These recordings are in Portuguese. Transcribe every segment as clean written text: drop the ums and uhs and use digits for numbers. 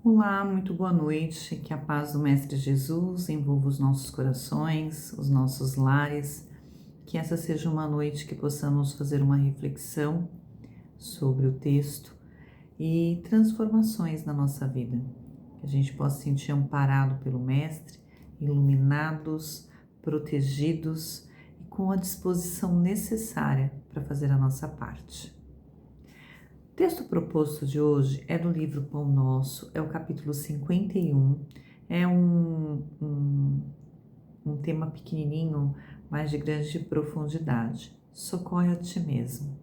Olá, muito boa noite. Que a paz do Mestre Jesus envolva os nossos corações, os nossos lares. Que essa seja uma noite que possamos fazer uma reflexão sobre o texto e transformações na nossa vida. Que a gente possa se sentir amparado pelo Mestre, iluminados, protegidos e com a disposição necessária para fazer a nossa parte. O texto proposto de hoje é do livro Pão Nosso, é o capítulo 51, é um tema pequenininho, mas de grande profundidade. Socorre a ti mesmo.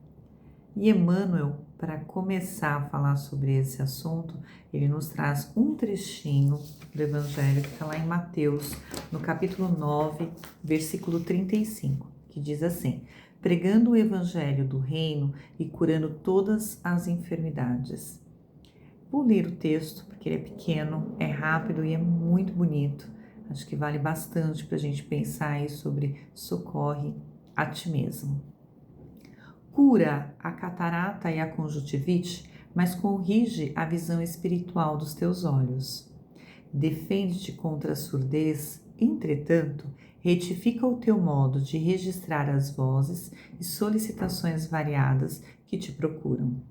E Emmanuel, para começar a falar sobre esse assunto, ele nos traz um trechinho do Evangelho que está lá em Mateus, no capítulo 9, versículo 35, que diz assim: pregando o Evangelho do Reino e curando todas as enfermidades. Vou ler o texto, porque ele é pequeno, é rápido e é muito bonito. Acho que vale bastante para a gente pensar aí sobre socorre a ti mesmo. Cura a catarata e a conjuntivite, mas corrige a visão espiritual dos teus olhos. Defende-te contra a surdez, entretanto, retifica o teu modo de registrar as vozes e solicitações variadas que te procuram.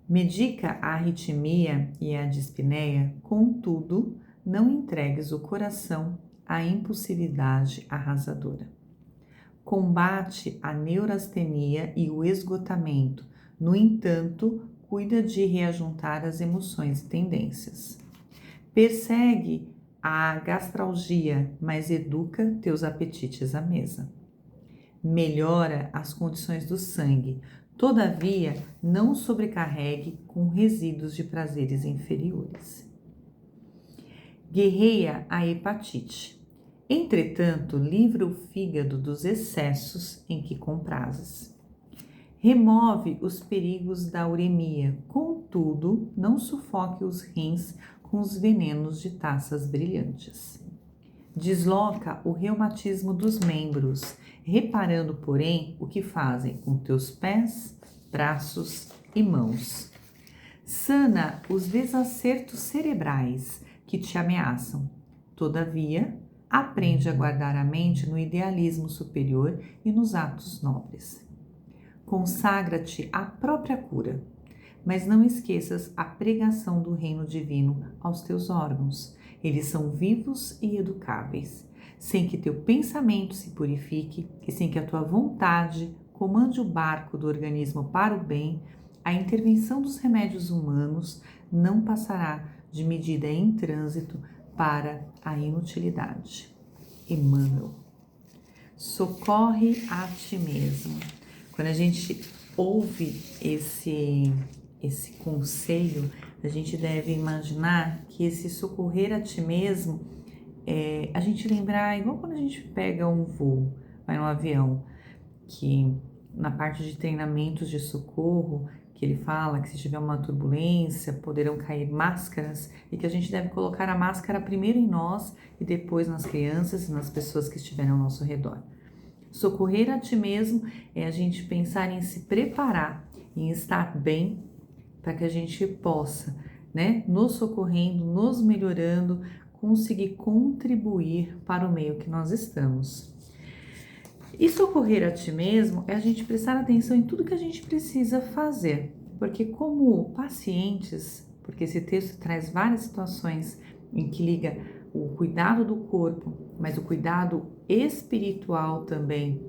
Medica a arritmia e a dispneia, contudo, não entregues o coração à impulsividade arrasadora. Combate a neurastenia e o esgotamento, no entanto, cuida de reajuntar as emoções e tendências. Persegue a gastralgia, mas educa teus apetites à mesa. Melhora as condições do sangue, todavia não sobrecarregue com resíduos de prazeres inferiores. Guerreia a hepatite. Entretanto, livra o fígado dos excessos em que comprases. Remove os perigos da uremia, contudo, não sufoque os rins com os venenos de taças brilhantes. Desloca o reumatismo dos membros, reparando, porém, o que fazem com teus pés, braços e mãos. Sana os desacertos cerebrais que te ameaçam. Todavia, aprende a guardar a mente no idealismo superior e nos atos nobres. Consagra-te à própria cura, mas não esqueças a pregação do reino divino aos teus órgãos. Eles são vivos e educáveis, sem que teu pensamento se purifique e sem que a tua vontade comande o barco do organismo para o bem. A intervenção dos remédios humanos não passará de medida em trânsito para a inutilidade. Emmanuel. Socorre a ti mesmo. Quando a gente ouve esse conselho, a gente deve imaginar que esse socorrer a ti mesmo a gente lembrar, igual quando a gente pega um voo, vai no avião, que na parte de treinamentos de socorro, que ele fala que se tiver uma turbulência, poderão cair máscaras e que a gente deve colocar a máscara primeiro em nós e depois nas crianças e nas pessoas que estiverem ao nosso redor. Socorrer a ti mesmo é a gente pensar em se preparar, em estar bem, para que a gente possa, nos socorrendo, nos melhorando, conseguir contribuir para o meio que nós estamos. E socorrer a ti mesmo é a gente prestar atenção em tudo que a gente precisa fazer, porque como pacientes, porque esse texto traz várias situações em que liga o cuidado do corpo, mas o cuidado espiritual também,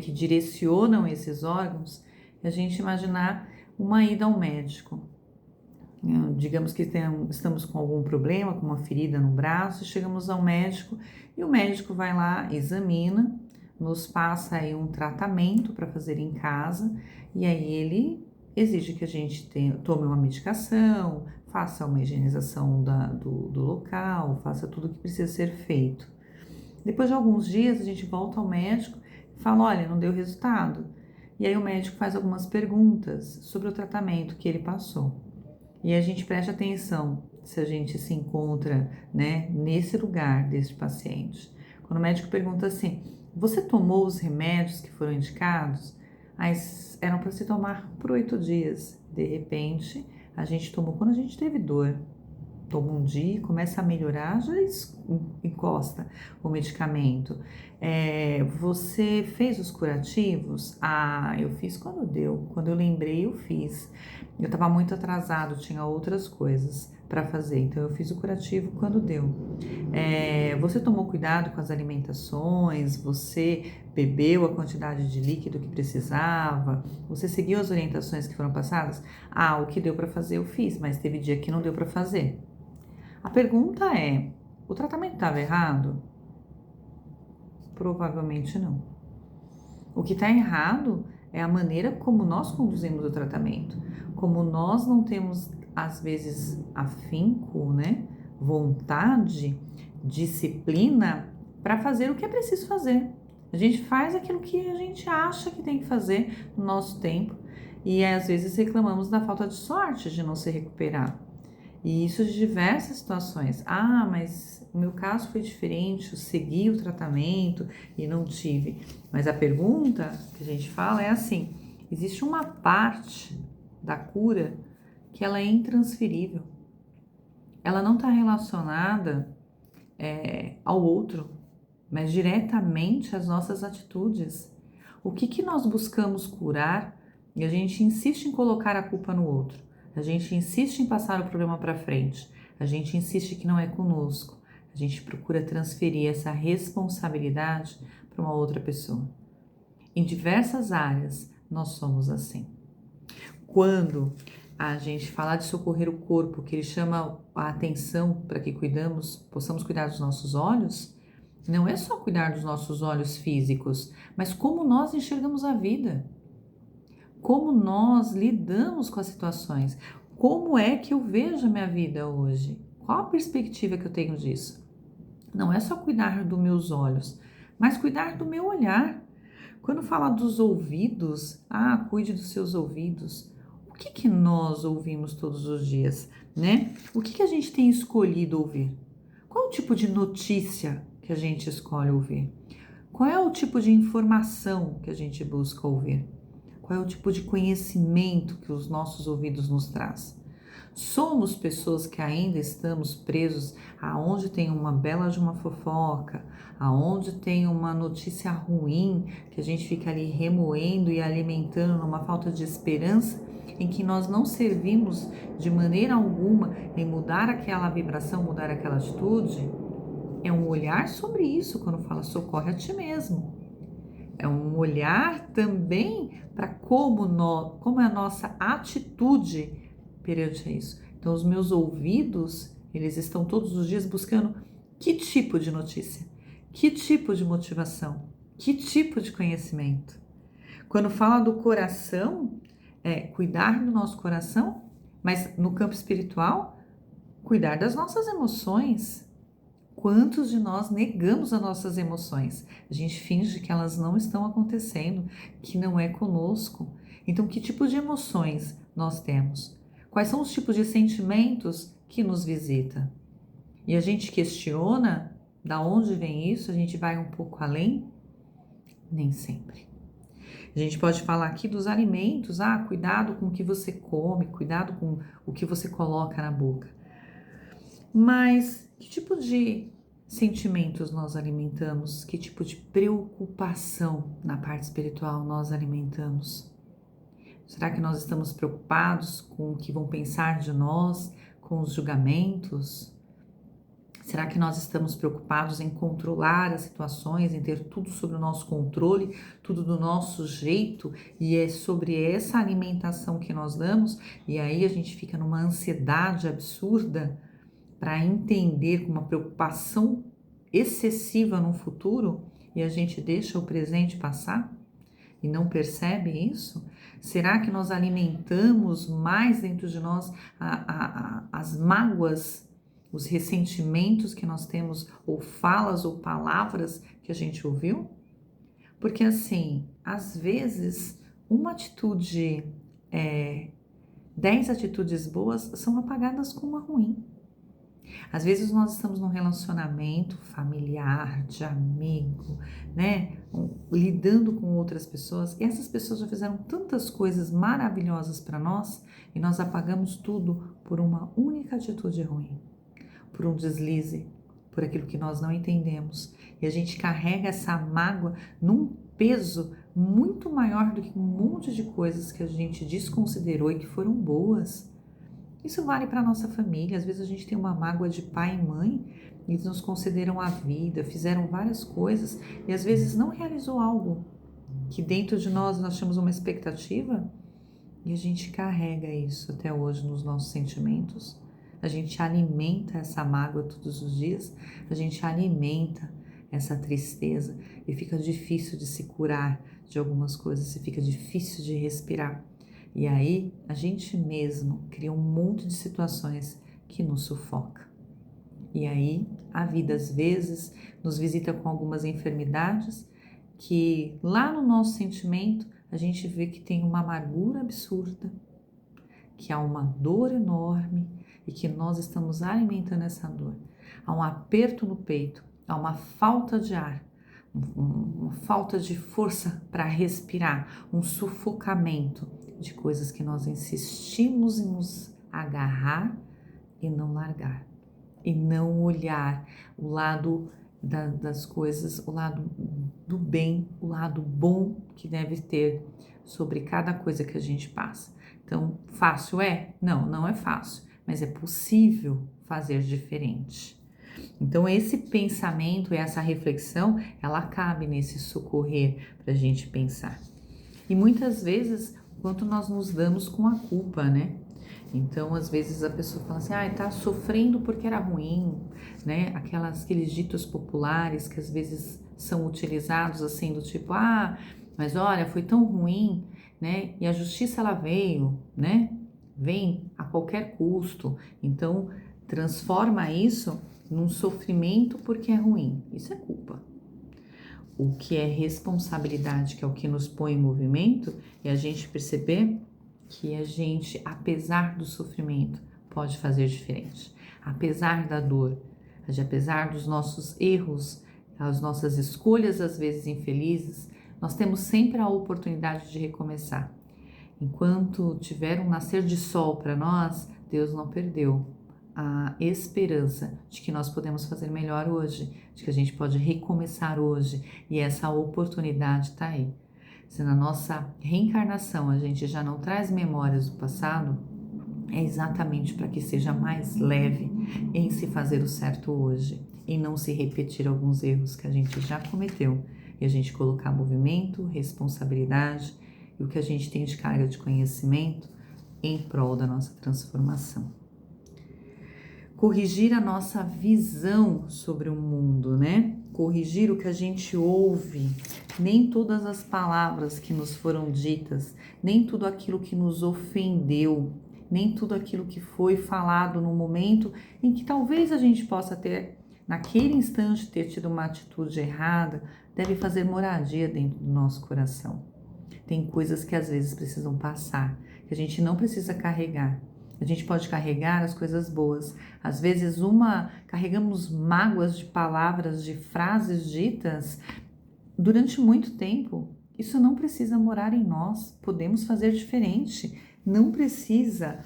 que direcionam esses órgãos, é a gente imaginar uma ida ao médico. Digamos que estamos com algum problema, com uma ferida no braço, chegamos ao médico e o médico vai lá, examina, nos passa aí um tratamento para fazer em casa e aí ele exige que a gente tome uma medicação, faça uma higienização do local, faça tudo o que precisa ser feito. Depois de alguns dias a gente volta ao médico e fala, olha, não deu resultado. E aí o médico faz algumas perguntas sobre o tratamento que ele passou. E a gente presta atenção se a gente se encontra, nesse lugar desse paciente. Quando o médico pergunta assim, você tomou os remédios que foram indicados? Eram para se tomar por 8 dias. De repente, a gente tomou quando a gente teve dor. toma um dia, começa a melhorar, já encosta o medicamento. Você fez os curativos? Ah, eu fiz quando deu. Quando eu lembrei, eu fiz. Eu estava muito atrasado, tinha outras coisas para fazer, então eu fiz o curativo quando deu. Você tomou cuidado com as alimentações? Você bebeu a quantidade de líquido que precisava? Você seguiu as orientações que foram passadas? Ah, o que deu para fazer eu fiz, mas teve dia que não deu para fazer. A pergunta é: o tratamento estava errado? Provavelmente não. O que está errado é a maneira como nós conduzimos o tratamento, como nós não temos, às vezes, afinco, né? Vontade, disciplina para fazer o que é preciso fazer. A gente faz aquilo que a gente acha que tem que fazer no nosso tempo e às vezes reclamamos da falta de sorte de não se recuperar. E isso de diversas situações. Ah, mas o meu caso foi diferente, eu segui o tratamento e não tive. Mas a pergunta que a gente fala é assim: existe uma parte da cura que ela é intransferível. Ela não está relacionada ao outro, mas diretamente às nossas atitudes. O que nós buscamos curar e a gente insiste em colocar a culpa no outro. A gente insiste em passar o problema para frente. A gente insiste que não é conosco. A gente procura transferir essa responsabilidade para uma outra pessoa. Em diversas áreas, nós somos assim. Quando a gente fala de socorrer o corpo, que ele chama a atenção para que possamos cuidar dos nossos olhos, não é só cuidar dos nossos olhos físicos, mas como nós enxergamos a vida, como nós lidamos com as situações, como é que eu vejo a minha vida hoje, qual a perspectiva que eu tenho disso. Não é só cuidar dos meus olhos, mas cuidar do meu olhar. Quando fala dos ouvidos, cuide dos seus ouvidos. O que nós ouvimos todos os dias, né? O que a gente tem escolhido ouvir? Qual é o tipo de notícia que a gente escolhe ouvir? Qual é o tipo de informação que a gente busca ouvir? Qual é o tipo de conhecimento que os nossos ouvidos nos traz? Somos pessoas que ainda estamos presos aonde tem uma bela de uma fofoca, aonde tem uma notícia ruim, que a gente fica ali remoendo e alimentando numa falta de esperança, em que nós não servimos de maneira alguma em mudar aquela vibração, mudar aquela atitude. É um olhar sobre isso quando fala socorre a ti mesmo. É um olhar também para como é a nossa atitude perante isso. Então, os meus ouvidos, eles estão todos os dias buscando que tipo de notícia, que tipo de motivação, que tipo de conhecimento. Quando fala do coração, cuidar do nosso coração, mas no campo espiritual, cuidar das nossas emoções. Quantos de nós negamos as nossas emoções? A gente finge que elas não estão acontecendo, que não é conosco. Então, que tipo de emoções nós temos? Quais são os tipos de sentimentos que nos visitam? E a gente questiona da onde vem isso, a gente vai um pouco além? Nem sempre. A gente pode falar aqui dos alimentos, cuidado com o que você come, cuidado com o que você coloca na boca. Mas que tipo de sentimentos nós alimentamos? Que tipo de preocupação na parte espiritual nós alimentamos? Será que nós estamos preocupados com o que vão pensar de nós, com os julgamentos? Será que nós estamos preocupados em controlar as situações, em ter tudo sob o nosso controle, tudo do nosso jeito? E é sobre essa alimentação que nós damos, e aí a gente fica numa ansiedade absurda para entender com uma preocupação excessiva no futuro e a gente deixa o presente passar e não percebe isso? Será que nós alimentamos mais dentro de nós as mágoas, os ressentimentos que nós temos, ou falas ou palavras que a gente ouviu? Porque assim, às vezes, uma atitude, 10 atitudes boas são apagadas com uma ruim. Às vezes nós estamos num relacionamento familiar, de amigo, né? Lidando com outras pessoas, e essas pessoas já fizeram tantas coisas maravilhosas para nós e nós apagamos tudo por uma única atitude ruim. por um deslize, por aquilo que nós não entendemos. E a gente carrega essa mágoa num peso muito maior do que um monte de coisas que a gente desconsiderou e que foram boas. Isso vale para a nossa família. Às vezes a gente tem uma mágoa de pai e mãe, eles nos concederam a vida, fizeram várias coisas e às vezes não realizou algo que dentro de nós tínhamos uma expectativa e a gente carrega isso até hoje nos nossos sentimentos. A gente alimenta essa mágoa todos os dias, a gente alimenta essa tristeza e fica difícil de se curar de algumas coisas, e fica difícil de respirar. E aí a gente mesmo cria um monte de situações que nos sufoca. E aí a vida às vezes nos visita com algumas enfermidades que lá no nosso sentimento a gente vê que tem uma amargura absurda, que há uma dor enorme e que nós estamos alimentando essa dor. Há um aperto no peito, há uma falta de ar, uma falta de força para respirar, um sufocamento de coisas que nós insistimos em nos agarrar e não largar, e não olhar o lado das coisas, o lado do bem, o lado bom que deve ter sobre cada coisa que a gente passa. Então, fácil é? Não, não é fácil, mas é possível fazer diferente. Então, esse pensamento, essa reflexão, ela cabe nesse socorrer para a gente pensar. E muitas vezes, quanto nós nos damos com a culpa, né? Então, às vezes a pessoa fala assim, tá sofrendo porque era ruim, né? Aqueles ditos populares que às vezes são utilizados assim do tipo, mas olha, foi tão ruim, né? E a justiça ela veio, né? Vem a qualquer custo. Então, transforma isso num sofrimento porque é ruim. Isso é culpa. O que é responsabilidade, que é o que nos põe em movimento, é a gente perceber que a gente, apesar do sofrimento, pode fazer diferente. Apesar da dor, apesar dos nossos erros, as nossas escolhas às vezes infelizes, nós temos sempre a oportunidade de recomeçar. Enquanto tiver um nascer de sol para nós, Deus não perdeu a esperança de que nós podemos fazer melhor hoje, de que a gente pode recomeçar hoje, e essa oportunidade está aí. Se na nossa reencarnação a gente já não traz memórias do passado, é exatamente para que seja mais leve em se fazer o certo hoje, em não se repetir alguns erros que a gente já cometeu, e a gente colocar movimento, responsabilidade e o que a gente tem de carga de conhecimento em prol da nossa transformação. Corrigir a nossa visão sobre o mundo, né? Corrigir o que a gente ouve, nem todas as palavras que nos foram ditas, nem tudo aquilo que nos ofendeu, nem tudo aquilo que foi falado no momento em que talvez a gente possa ter, naquele instante, ter tido uma atitude errada, deve fazer moradia dentro do nosso coração. Tem coisas que às vezes precisam passar, que a gente não precisa carregar. A gente pode carregar as coisas boas. Às vezes carregamos mágoas de palavras, de frases ditas durante muito tempo. Isso não precisa morar em nós. Podemos fazer diferente. Não precisa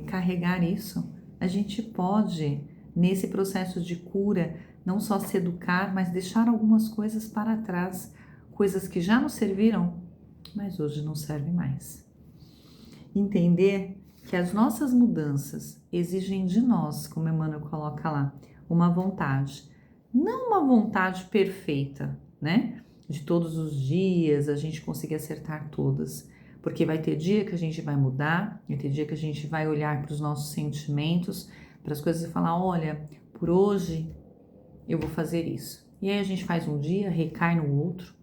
carregar isso. A gente pode, nesse processo de cura, não só se educar, mas deixar algumas coisas para trás. Coisas que já nos serviram, mas hoje não servem mais. Entender que as nossas mudanças exigem de nós, como Emmanuel coloca lá, uma vontade. Não uma vontade perfeita, né? De todos os dias a gente conseguir acertar todas. Porque vai ter dia que a gente vai mudar, vai ter dia que a gente vai olhar para os nossos sentimentos, para as coisas e falar, olha, por hoje eu vou fazer isso. E aí a gente faz um dia, recai no outro.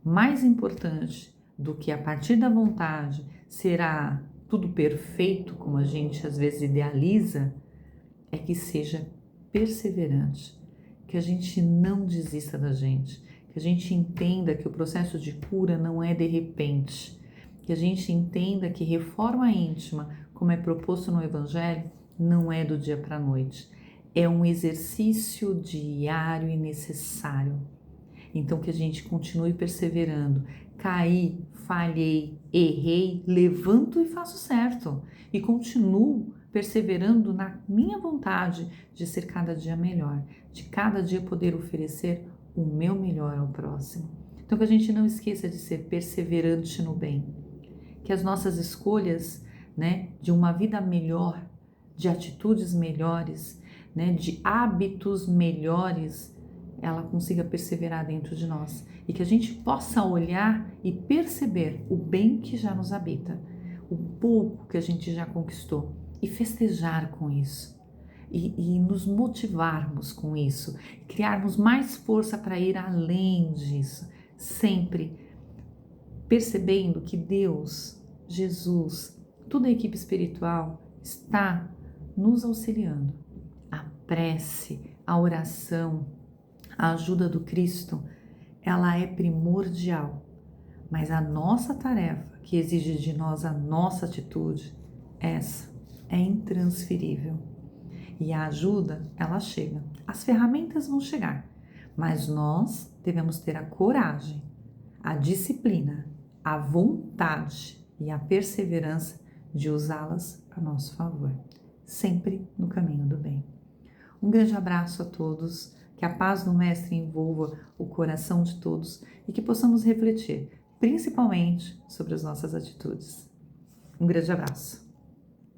Mais importante do que a partir da vontade será tudo perfeito, como a gente às vezes idealiza, é que seja perseverante, que a gente não desista da gente, que a gente entenda que o processo de cura não é de repente, que a gente entenda que reforma íntima, como é proposto no Evangelho, não é do dia para a noite, é um exercício diário e necessário. Então que a gente continue perseverando. Caí, falhei, errei, levanto e faço certo. E continuo perseverando na minha vontade de ser cada dia melhor, de cada dia poder oferecer o meu melhor ao próximo. Então que a gente não esqueça de ser perseverante no bem, que as nossas escolhas, né, de uma vida melhor, de atitudes melhores, né, de hábitos melhores, ela consiga perseverar dentro de nós e que a gente possa olhar e perceber o bem que já nos habita, o pouco que a gente já conquistou e festejar com isso e nos motivarmos com isso, criarmos mais força para ir além disso, sempre percebendo que Deus, Jesus, toda a equipe espiritual está nos auxiliando. A prece, a oração, a ajuda do Cristo, ela é primordial, mas a nossa tarefa, que exige de nós a nossa atitude, essa é intransferível. E a ajuda, ela chega. As ferramentas vão chegar, mas nós devemos ter a coragem, a disciplina, a vontade e a perseverança de usá-las a nosso favor, sempre no caminho do bem. Um grande abraço a todos, que a paz do Mestre envolva o coração de todos e que possamos refletir, principalmente sobre as nossas atitudes. Um grande abraço.